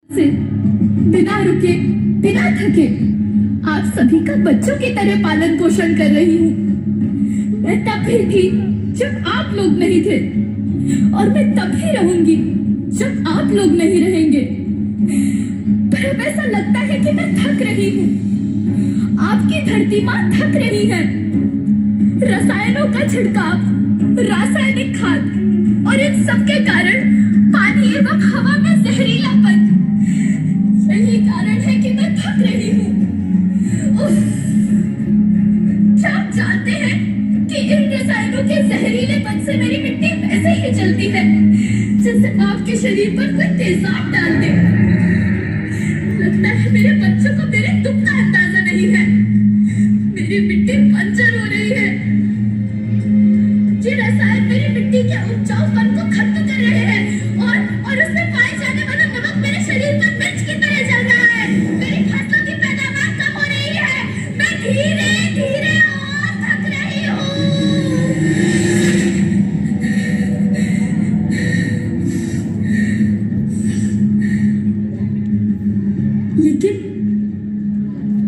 से बिना रुके बिना थके आप सभी का बच्चों की तरह पालन पोषण कर रही हूँ। मैं तब भी थी जब आप लोग नहीं थे और मैं तब भी रहूंगी जब आप लोग नहीं रहेंगे। पर अब ऐसा लगता है कि मैं थक रही हूँ। आपकी धरती माँ थक रही है। रसायनों का छिड़काव, रासायनिक खाद और इन सब के कारण पानी एवं हवा में जहरीलापन, यही कारण है कि मैं थक रही हूँ। क्या आप जानते हैं कि इन रसायनों के जहरीलेपन से मेरी मिट्टी वैसे ही चलती है जैसे आपके शरीर पर कोई तेजाब डाल दे। लगता है मेरे बच्चों को मेरे दुख का अंदाजा नहीं है। मेरी मिट्टी बंजर हो रही है। ये रसायन मेरी मिट्टी के उपजाऊपन को खत्म कर रहे हैं और उसमें पाए जाने वाला नमक मेरे शरीर पर मिर्च की तरह जल रहा है। मेरी फसलों की पैदावार कम हो रही है। मैं धीरे धीरे और थक रही हूँ।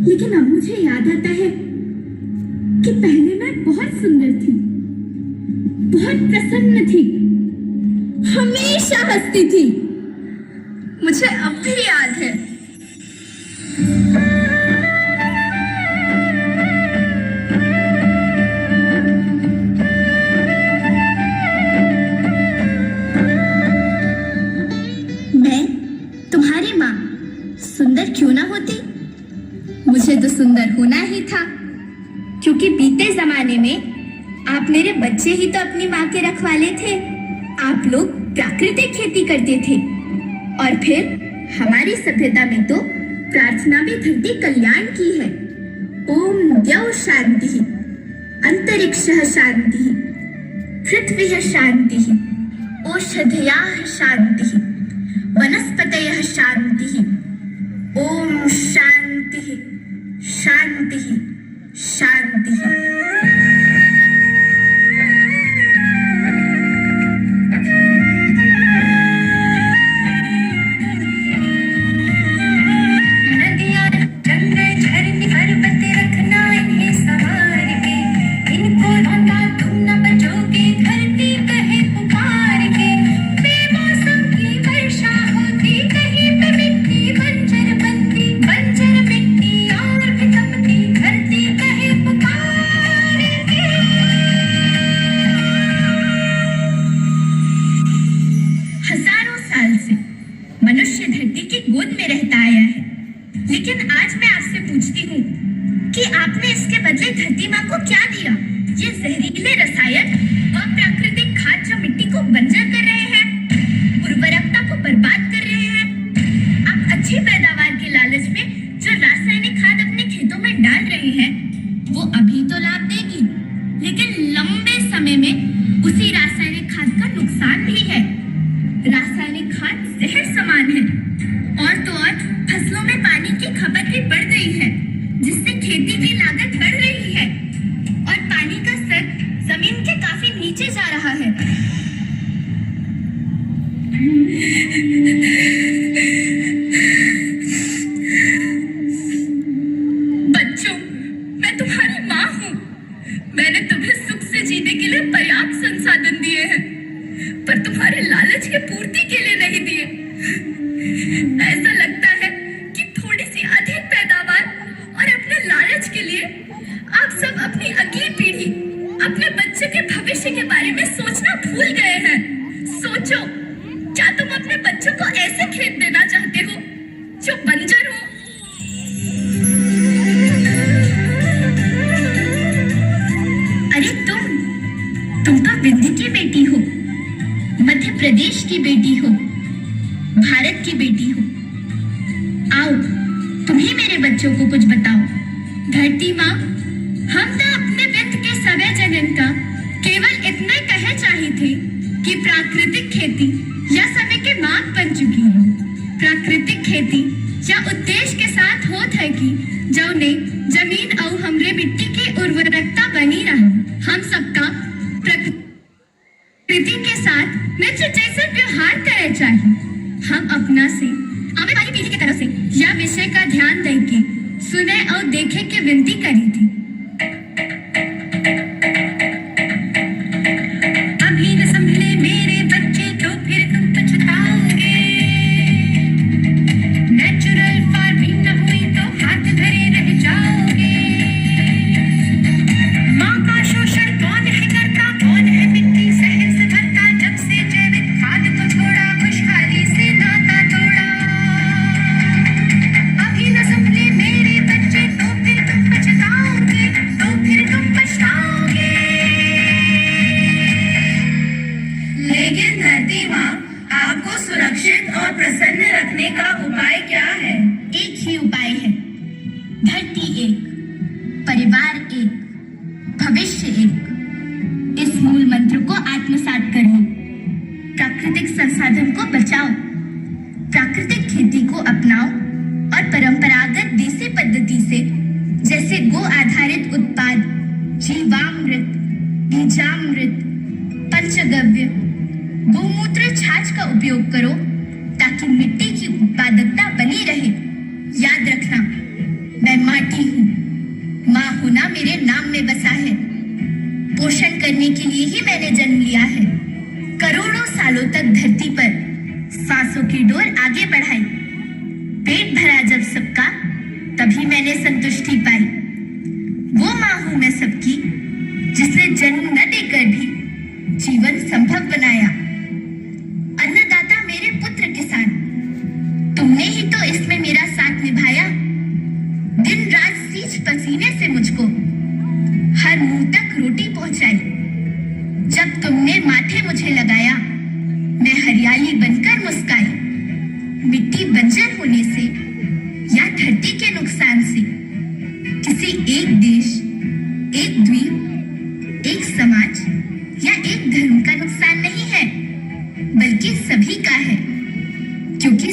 लेकिन अब मुझे याद आता है कि पहले मैं बहुत सुंदर थी, बहुत प्रसन्न थी, हमेशा हंसती थी। मुझे अब भी याद है। मैं तुम्हारी माँ सुंदर क्यों ना होती? मुझे तो सुंदर होना ही था, क्योंकि बीते जमाने में आप मेरे बच्चे ही तो अपनी माँ के रखवाले थे। आप लोग प्राकृतिक खेती करते थे और फिर हमारी सभ्यता में तो प्रार्थना भी धरती कल्याण की है। ओम द्यौ शांति, अंतरिक्षः शांति, पृथ्वीः शांति, औषधयः शांति, वनस्पतयः शांति। ओम शांति शांति शांति। मनुष्य धरती की गोद में रहता आया है, लेकिन आज मैं आपसे पूछती हूँ कि आपने इसके बदले धरती माँ को क्या दिया? ये जहरीले रसायन और प्राकृतिक खाद जो मिट्टी को बंजर कर रहे हैं, उर्वरकता को बर्बाद कर रहे हैं। आप अच्छी पैदावार के लालच में जो रासायनिक खाद अपने खेतों में डाल रहे हैं, वो अभी तो लाभ देगी, लेकिन लंबे समय में उसी रासायनिक खाद का नुकसान भी है। रासायनिक खाद जहर समान है और तो और फसलों में पानी की खपत भी बढ़ रही है, जिससे खेती की लागत बढ़ रही है और पानी का स्तर जमीन के काफी नीचे जा रहा है। बच्चों, मैं तुम्हारी माँ हूँ। मैंने तुम्हें सुख से जीने के लिए पर्याप्त संसाधन दिए हैं, पर तुम्हारे लालच की पूर्ति के लिए नहीं दिए। ऐसा लगता है कि थोड़ी सी अधिक पैदावार और अपने लालच के लिए आप सब अपनी अगली पीढ़ी, अपने बच्चे के भविष्य के बारे में सोचना भूल गए हैं। सोचो, क्या तुम अपने बच्चों को ऐसे खेत देना चाहते हो जो बंजर हो? अरे तुम तो विंध्य की बेटी हो, मध्य प्रदेश की बेटी हो, भारत की बेटी हो। आओ, तुम ही मेरे बच्चों को कुछ बताओ। धरती माँ, हम तो अपने वित्त के समय जनन का केवल इतना कहे चाही थे कि प्राकृतिक खेती या समय के मांग बन चुकी है। प्राकृतिक खेती या उद्देश्य के साथ होत है कि जौने जमीन और हमरे मिट्टी की उर्वरकता बनी रहे। हम सबका प्रकृति के साथ मित्र जैसे व्यवहार करे चाहिए। हम अपना से आने वाली तरफ से या विषय का ध्यान देके सुने और देखे के विनती करी थी। अभी न संभले मेरे बच्चे तो फिर तुम पछताओगे। नेचुरल फार्मिंग न हुई तो हाथ धरे रह जाओगे। माँ का शोषण कौन है करता, कौन है मिट्टी शहर से भरता। जब से जैविक खाद को छोड़ा, खुशहाली से नाता तोड़ा। अभी न संभले मेरे बच्चे तो फिर तुम पछताओगे, तो फिर तुम पछताओगे। लेकिन धरती माँ, आपको सुरक्षित और प्रसन्न रखने का उपाय क्या है? एक ही उपाय है, धरती एक, परिवार एक, भविष्य एक। इस मूल मंत्र को आत्मसात कर लो। प्राकृतिक संसाधन को बचाओ, प्राकृतिक खेती को अपनाओ और परंपरागत देसी पद्धति से जैसे गो आधारित उत्पाद, जीवामृत, बीजामृत, पंचगव्य, गोमूत्र छाछ का उपयोग करो ताकि मिट्टी की उत्पादकता बनी रहे। याद रखना, मैं माटी हूँ, माँ होना मेरे नाम में बसा है। पोषण करने के लिए ही मैंने जन्म लिया है। करोड़ों सालों तक धरती पर सांसों की डोर आगे बढ़ाई। पेट भरा जब सबका, तभी मैंने संतुष्टि पाई। वो माँ हूँ मैं सबकी, जिसने जन्म न देकर भी जीवन संभव बनाया। अन्नदाता मेरे पुत्र किसान, तुमने ही तो इसमें मेरा साथ निभाया। दिन रात सींच पसीने से मुझको हर मुंह तक रोटी पहुंचाई। जब तुमने माथे मुझे लगाया, मैं हरियाली बनकर मुस्काई। मिट्टी बंजर होने से या धरती के नुकसान से किसी एक देश, एक द्वीप, एक समाज या एक धर्म का नुकसान नहीं है, बल्कि सभी का है, क्योंकि